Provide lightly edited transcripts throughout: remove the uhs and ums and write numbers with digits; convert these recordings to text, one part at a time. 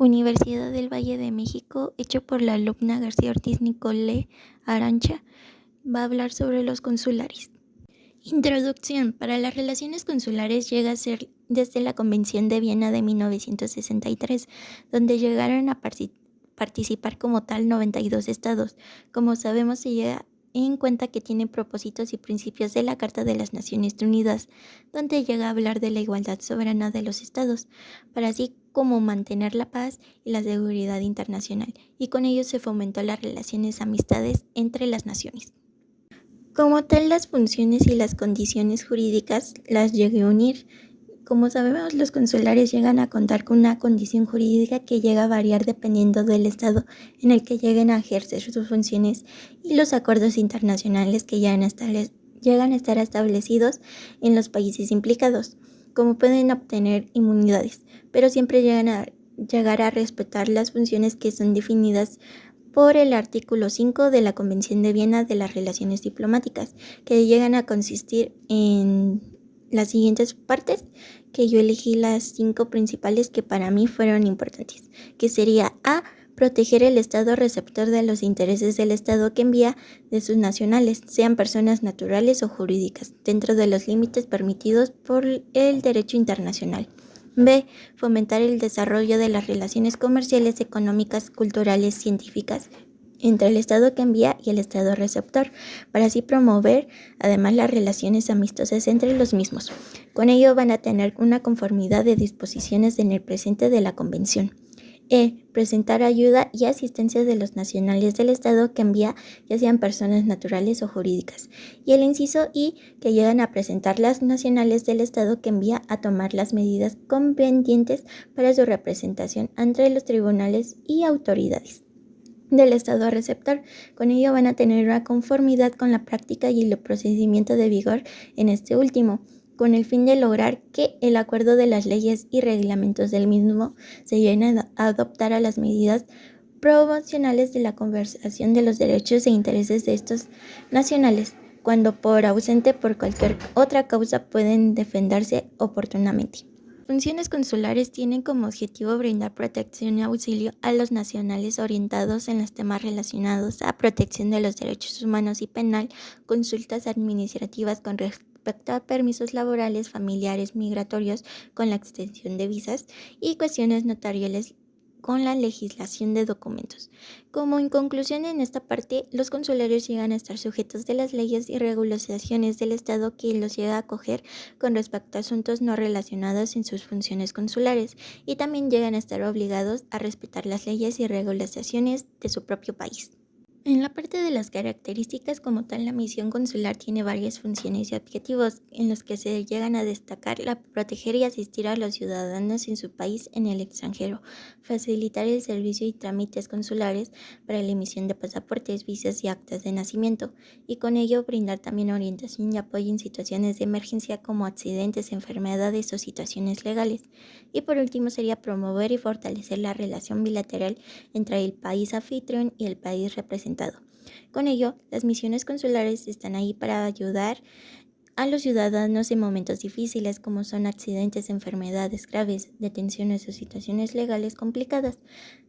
Universidad del Valle de México, hecho por la alumna García Ortiz Nicole Arancha, va a hablar sobre los consulares. Introducción. Para las relaciones consulares llega a ser desde la Convención de Viena de 1963, donde llegaron a participar como tal 92 estados. Como sabemos, se llega en cuenta que tiene propósitos y principios de la Carta de las Naciones Unidas, donde llega a hablar de la igualdad soberana de los estados, para así como mantener la paz y la seguridad internacional, y con ello se fomentó las relaciones amistades entre las naciones. Como tal, las funciones y las condiciones jurídicas las llegué a unir. Como sabemos, los consulares llegan a contar con una condición jurídica que llega a variar dependiendo del estado en el que lleguen a ejercer sus funciones y los acuerdos internacionales que llegan a estar establecidos en los países implicados, como pueden obtener inmunidades, pero siempre llegar a respetar las funciones que son definidas por el artículo 5 de la Convención de Viena de las Relaciones Diplomáticas, que llegan a consistir en las siguientes partes, que yo elegí las 5 principales que para mí fueron importantes, que sería A. Proteger el Estado receptor de los intereses del Estado que envía de sus nacionales, sean personas naturales o jurídicas, dentro de los límites permitidos por el derecho internacional. B. Fomentar el desarrollo de las relaciones comerciales, económicas, culturales, científicas entre el Estado que envía y el Estado receptor, para así promover además las relaciones amistosas entre los mismos. Con ello van a tener una conformidad de disposiciones en el presente de la Convención. Presentar ayuda y asistencia de los nacionales del Estado que envía, ya sean personas naturales o jurídicas. Y el inciso I, que llegan a presentar las nacionales del Estado que envía a tomar las medidas convenientes para su representación ante los tribunales y autoridades del Estado receptor. Con ello van a tener una conformidad con la práctica y el procedimiento de vigor en este último, con el fin de lograr que el acuerdo de las leyes y reglamentos del mismo se lleguen a adoptar a las medidas promocionales de la conservación de los derechos e intereses de estos nacionales, cuando por ausente por cualquier otra causa pueden defenderse oportunamente. Funciones consulares tienen como objetivo brindar protección y auxilio a los nacionales orientados en los temas relacionados a protección de los derechos humanos y penal, consultas administrativas con respecto a permisos laborales, familiares, migratorios, con la extensión de visas y cuestiones notariales con la legislación de documentos. Como en conclusión en esta parte, los consulares llegan a estar sujetos de las leyes y regulaciones del Estado que los llega a acoger con respecto a asuntos no relacionados en sus funciones consulares, y también llegan a estar obligados a respetar las leyes y regulaciones de su propio país. En la parte de las características como tal, la misión consular tiene varias funciones y objetivos en los que se llegan a destacar la proteger y asistir a los ciudadanos en su país en el extranjero, facilitar el servicio y trámites consulares para la emisión de pasaportes, visas y actas de nacimiento, y con ello brindar también orientación y apoyo en situaciones de emergencia como accidentes, enfermedades o situaciones legales. Y por último sería promover y fortalecer la relación bilateral entre el país anfitrión y el país representado. Con ello, las misiones consulares están ahí para ayudar a los ciudadanos en momentos difíciles como son accidentes, enfermedades graves, detenciones o situaciones legales complicadas.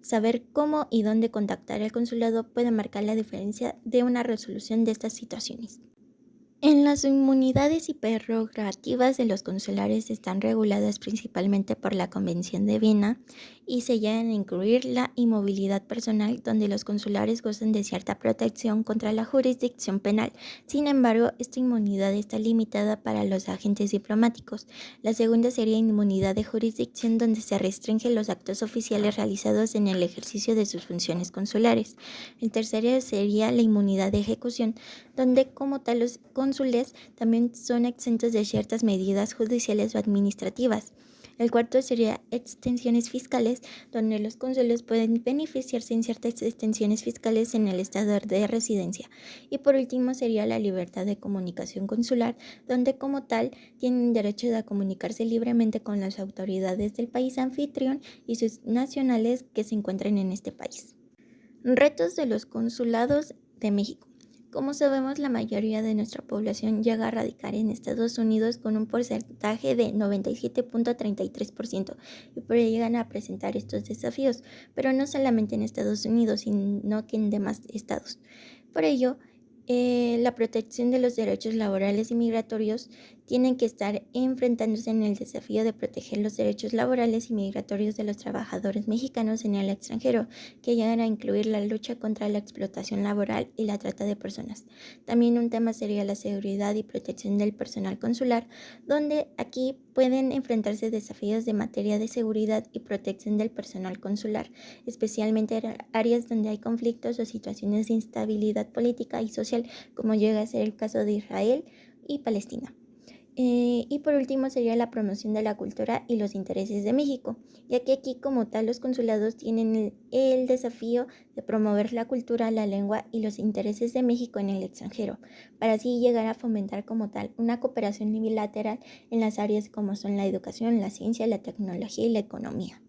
Saber cómo y dónde contactar al consulado puede marcar la diferencia de una resolución de estas situaciones. En las inmunidades y prerrogativas de los consulares están reguladas principalmente por la Convención de Viena y se llegan a incluir la inmovilidad personal, donde los consulares gozan de cierta protección contra la jurisdicción penal. Sin embargo, esta inmunidad está limitada para los agentes diplomáticos. La segunda sería inmunidad de jurisdicción, donde se restringen los actos oficiales realizados en el ejercicio de sus funciones consulares. El tercero sería la inmunidad de ejecución, donde como tal los cónsules también son exentos de ciertas medidas judiciales o administrativas. El cuarto sería extensiones fiscales, donde los cónsules pueden beneficiarse en ciertas extensiones fiscales en el estado de residencia. Y por último sería la libertad de comunicación consular, donde como tal tienen derecho a comunicarse libremente con las autoridades del país anfitrión y sus nacionales que se encuentran en este país. Retos de los consulados de México. Como sabemos, la mayoría de nuestra población llega a radicar en Estados Unidos con un porcentaje de 97.33% y por ello llegan a presentar estos desafíos, pero no solamente en Estados Unidos, sino que en demás estados. Por ello, la protección de los derechos laborales y migratorios tienen que estar enfrentándose en el desafío de proteger los derechos laborales y migratorios de los trabajadores mexicanos en el extranjero, que llegan a incluir la lucha contra la explotación laboral y la trata de personas. También un tema sería la seguridad y protección del personal consular, donde aquí pueden enfrentarse desafíos de materia de seguridad y protección del personal consular, especialmente en áreas donde hay conflictos o situaciones de instabilidad política y social, como llega a ser el caso de Israel y Palestina. Y por último sería la promoción de la cultura y los intereses de México, ya que aquí como tal los consulados tienen el desafío de promover la cultura, la lengua y los intereses de México en el extranjero, para así llegar a fomentar como tal una cooperación bilateral en las áreas como son la educación, la ciencia, la tecnología y la economía.